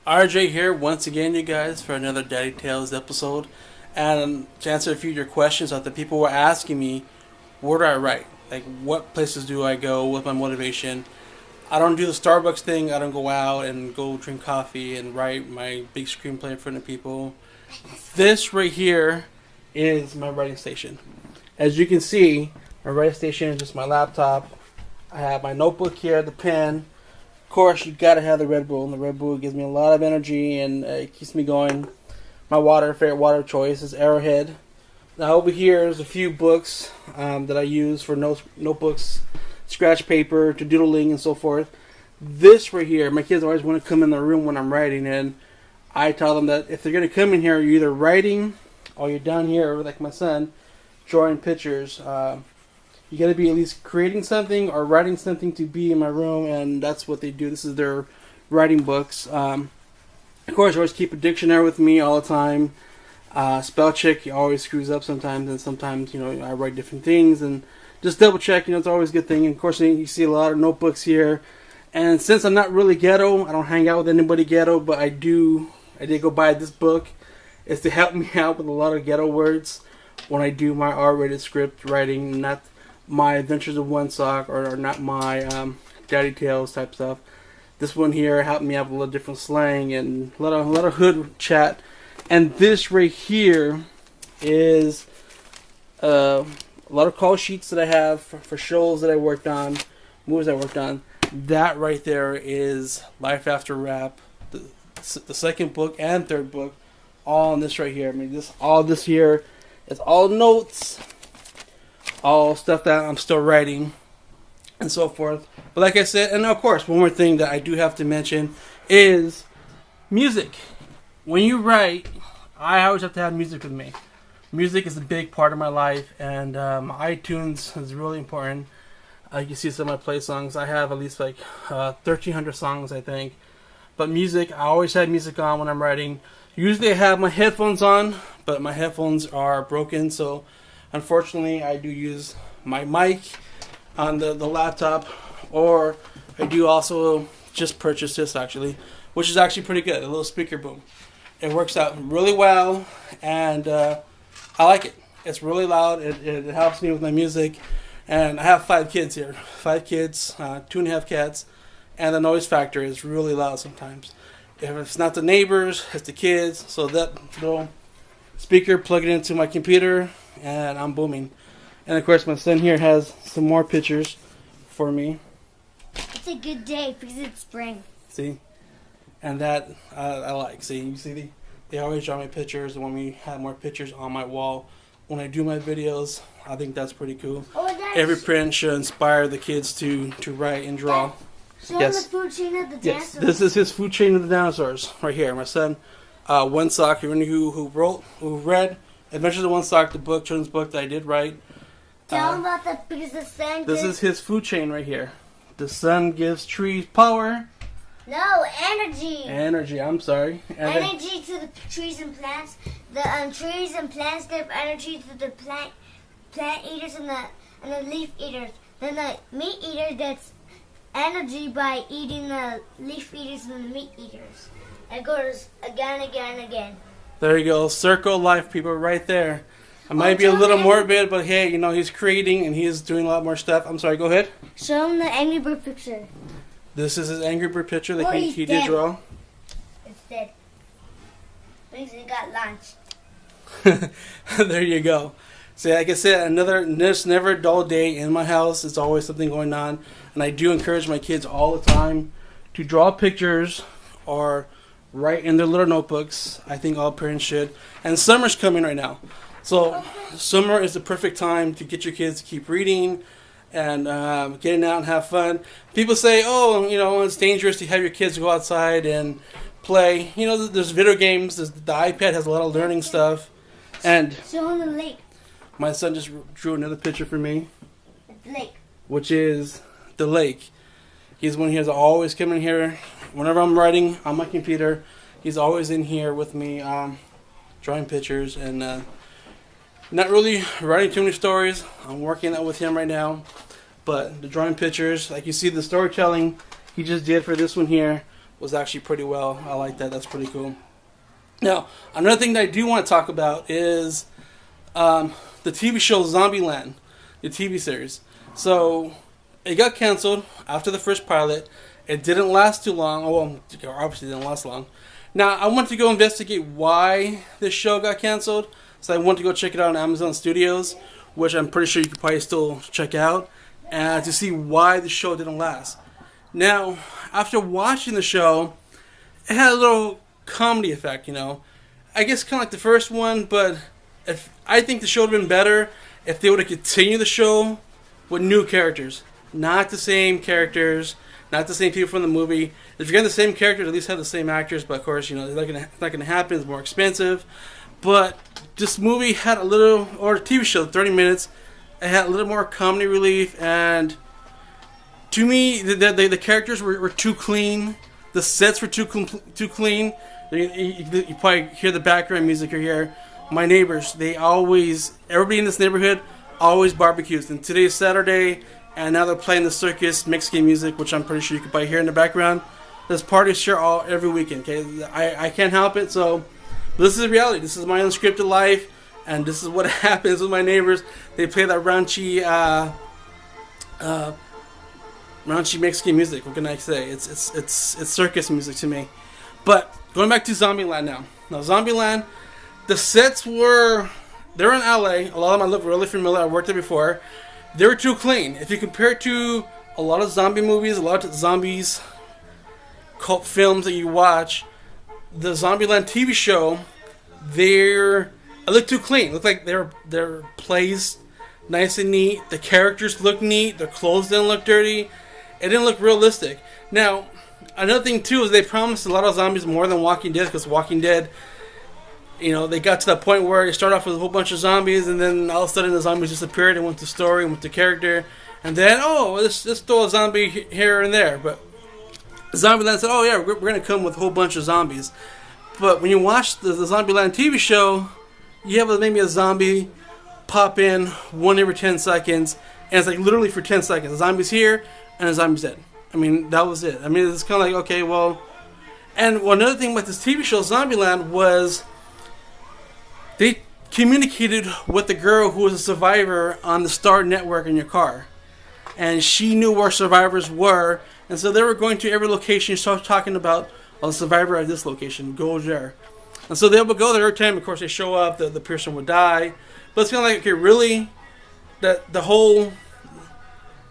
RJ here once again, you guys, for another Daddy Tales episode. And to answer a few of your questions that the people were asking me, where do I write? Like, what places do I go? What's my motivation? I don't do the Starbucks thing. I don't go out and go drink coffee and write my big screenplay in front of people. This right here is my writing station. As you can see, my writing station is just my laptop. I have my notebook here, the pen. Of course, you gotta have the Red Bull, and the Red Bull gives me a lot of energy and it keeps me going. My favorite water of choice is Arrowhead. Now over here is a few books that I use for notebooks, scratch paper, to doodling and so forth. This right here, my kids always want to come in the room when I'm writing, and I tell them that if they're gonna come in here, you're either writing or you're down here, like my son, drawing pictures. You got to be at least creating something or writing something to be in my room, and that's what they do. This is their writing books. Of course, I always keep a dictionary with me all the time. Spell check always screws up sometimes, and sometimes, I write different things, and just double check, it's always a good thing. And of course, you see a lot of notebooks here. And since I'm not really ghetto, I don't hang out with anybody ghetto, but I did go buy this book. It's to help me out with a lot of ghetto words when I do my R-rated script writing, not my Adventures of One Sock or not my Daddy Tales type stuff. This one here helped me out with a little different slang and a lot of hood chat. And this right here is a lot of call sheets that I have for shows that I worked on, movies I worked on. That right there is Life After Rap, the second book and third book, all on this right here. I mean, all this here is all notes, all stuff that I'm still writing, and so forth. But like I said, and of course, one more thing that I do have to mention is music. When you write, I always have to have music with me. Music is a big part of my life, and iTunes is really important. You can see some of my play songs. I have at least like 1,300 songs, I think. But music, I always have music on when I'm writing. Usually I have my headphones on, but my headphones are broken, so unfortunately I do use my mic on the laptop, or I do also just purchase this actually, which is actually pretty good, a little speaker boom. It works out really well, and I like it. It's really loud, it helps me with my music, and I have 5 kids here. 5 kids, 2.5 cats, and the noise factor is really loud sometimes. If it's not the neighbors, it's the kids, so that little speaker, plug it into my computer, and I'm booming. And of course, my son here has some more pictures for me. It's a good day because it's spring. See? And that I like. See, you see, they always draw me pictures and want me to have more pictures on my wall. When I do my videos, I think that's pretty cool. Every print should inspire the kids to write and draw. Show the food chain of the dinosaurs. Yes, this is his food chain of the dinosaurs right here. My son, One Sock, who read Adventures of One Sock, the book, children's book that I did write. Tell him about the because the sun. This is his food chain right here. The sun gives trees power. No, energy. Energy. I'm sorry. Energy to the trees and plants. The trees and plants give energy to the plant eaters and the leaf eaters. Then the meat eater gets energy by eating the leaf eaters and the meat eaters. It goes again, again, again. There you go. Circle life, people, right there. I might be a little morbid, but hey, he's creating and he's doing a lot more stuff. I'm sorry, go ahead. Show him the Angry Bird picture. This is his Angry Bird picture that he did draw. It's dead. Means he got lunch. There you go. See, like I said, there's never a dull day in my house. It's always something going on. And I do encourage my kids all the time to draw pictures or write in their little notebooks. I think all parents should. And summer's coming right now. So summer is the perfect time to get your kids to keep reading and getting out and have fun. People say, it's dangerous to have your kids go outside and play. There's video games. The iPad has a lot of learning stuff. And show him the lake. My son just drew another picture for me. The lake. Which is the lake. He's one who's always coming here. Whenever I'm writing on my computer, he's always in here with me drawing pictures and not really writing too many stories. I'm working out with him right now. But the drawing pictures, like you see the storytelling he just did for this one here, was actually pretty well. I like that. That's pretty cool. Now, another thing that I do want to talk about is the TV show Zombieland, the TV series. So it got canceled after the first pilot. It didn't last too long. Oh, well, obviously it didn't last long. Now, I went to go investigate why this show got canceled. So I went to go check it out on Amazon Studios, which I'm pretty sure you could probably still check out, and to see why the show didn't last. Now, after watching the show, it had a little comedy effect, you know. I guess kind of like the first one, but I think the show would have been better if they would have continued the show with new characters. Not the same characters, not the same people from the movie. If you're getting the same characters, at least have the same actors, but of course, you know, it's not gonna happen, it's more expensive. But this movie had a little, or a TV show, 30 minutes, it had a little more comedy relief, and to me, the characters were too clean. The sets were too clean. You probably hear the background music here. My neighbors, everybody in this neighborhood always barbecues. And today's Saturday, and now they're playing the circus Mexican music, which I'm pretty sure you can probably hear in the background. There's parties here every weekend. Okay, I can't help it. So this is reality. This is my unscripted life, and this is what happens with my neighbors. They play that raunchy Mexican music. What can I say? It's circus music to me. But going back to Zombieland now. Now Zombieland, the sets they're in LA. A lot of them I look really familiar. I worked there before. They were too clean. If you compare it to a lot of zombie movies, a lot of zombies cult films that you watch, the Zombieland TV show, it looked too clean. It looked like they're placed nice and neat. The characters look neat. Their clothes didn't look dirty. It didn't look realistic. Now, another thing too is they promised a lot of zombies more than Walking Dead, because Walking Dead, you know, they got to that point where they start off with a whole bunch of zombies, and then all of a sudden the zombies disappeared and went to story and went to character, and then let's throw a zombie here and there. But Zombieland said, oh yeah, we're gonna come with a whole bunch of zombies. But when you watch the Zombieland TV show, you have maybe a zombie pop in one every 10 seconds, and it's like literally for 10 seconds. The zombie's here and the zombie's dead. I mean, that was it. I mean, it's kind of like, okay, well. And another thing with this TV show, Zombieland, was they communicated with the girl who was a survivor on the Star Network in your car. And she knew where survivors were. And so they were going to every location, start talking about a survivor at this location, go there. And so they would go there every time. Of course, they show up, the person would die. But it's kind of like, okay, really? That the whole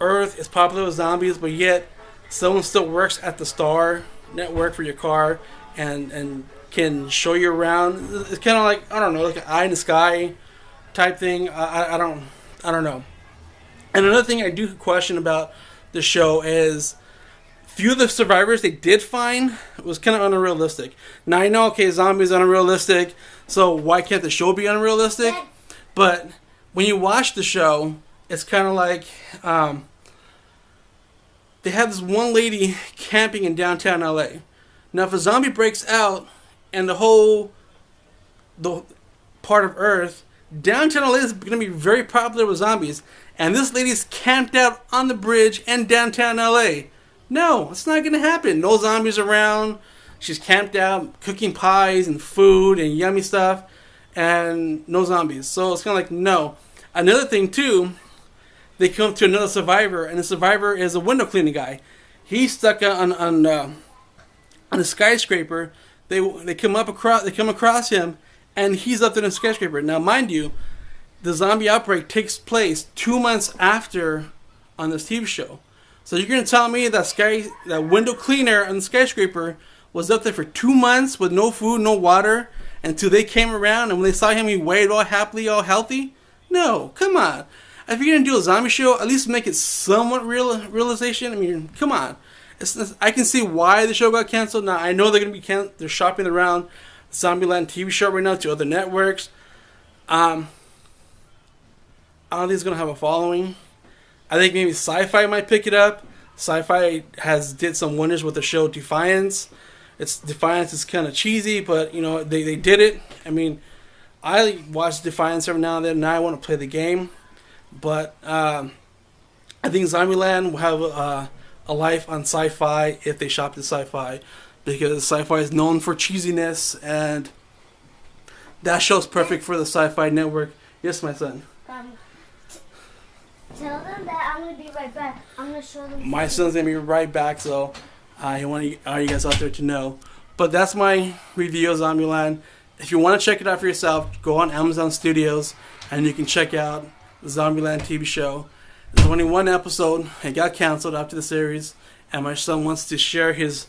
Earth is popular with zombies, but yet someone still works at the Star Network for your car and can show you around. It's kind of like, I don't know, like an eye in the sky type thing. I don't know. And another thing I do question about the show is few of the survivors they did find was kind of unrealistic. Now I know, okay, zombies are unrealistic, so why can't the show be unrealistic? But when you watch the show, it's kind of like they have this one lady camping in downtown LA. Now, if a zombie breaks out and the part of Earth, downtown LA is going to be very popular with zombies. And this lady's camped out on the bridge in downtown LA. No, it's not going to happen. No zombies around. She's camped out, cooking pies and food and yummy stuff, and no zombies. So it's kind of like, no. Another thing, too, they come to another survivor, and the survivor is a window cleaning guy. He's stuck on a skyscraper. They come across him, and he's up in a skyscraper. Now, mind you, the zombie outbreak takes place 2 months after on this TV show. So you're going to tell me that window cleaner on the skyscraper was up there for 2 months with no food, no water, until they came around, and when they saw him, he waited all happily, all healthy? No, come on. If you're going to do a zombie show, at least make it somewhat realization. I mean, come on. I can see why the show got canceled. Now, I know they're going to be they're shopping around Zombieland TV show right now to other networks. I don't think it's going to have a following. I think maybe Sci-Fi might pick it up. Sci-Fi did some wonders with the show Defiance. Defiance is kind of cheesy, but you know they did it. I mean, I watch Defiance every now and then. Now I want to play the game, but I think Zombieland will have a life on Sci-Fi if they shop to Sci-Fi. because sci-fi is known for cheesiness, and that show's perfect for the Sci-Fi Network. Yes, my son. Tell them that I'm gonna be right back. I'm gonna show them. My son's gonna be right back, so I want all you guys out there to know. But that's my review of Zombieland. If you want to check it out for yourself, go on Amazon Studios and you can check out the Zombieland TV show. There's only one episode. It got canceled after the series, and my son wants to share his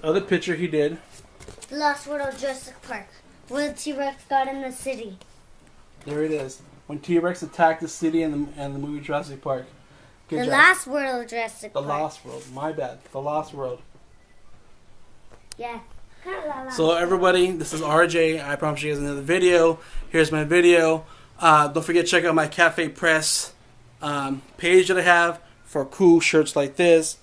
other picture he did. The Lost World of Jurassic Park, where the T-Rex got in the city. There it is. When T-Rex attacked the city in the movie Jurassic Park. Good The job. Lost World of Jurassic The Park. Lost World. My bad. The Lost World. Yeah. So everybody, this is RJ. I promise you guys another video. Here's my video. Don't forget to check out my Cafe Press page that I have for cool shirts like this.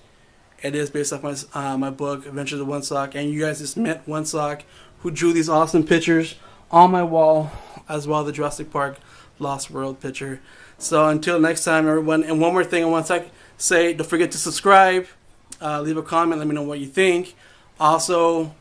It is based off my book, Adventures of One Sock. And you guys just met One Sock, who drew these awesome pictures on my wall, as well as the Jurassic Park Lost World picture. So until next time, everyone. And one more thing I want to say, don't forget to subscribe, leave a comment, let me know what you think. Also,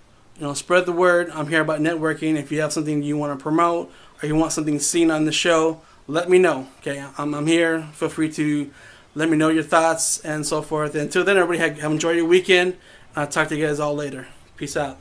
spread the word. I'm here about networking. If you have something you want to promote or you want something seen on the show, let me know. Okay, I'm here. Feel free to let me know your thoughts and so forth. And until then, everybody have enjoyed your weekend. I'll talk to you guys all later. Peace out.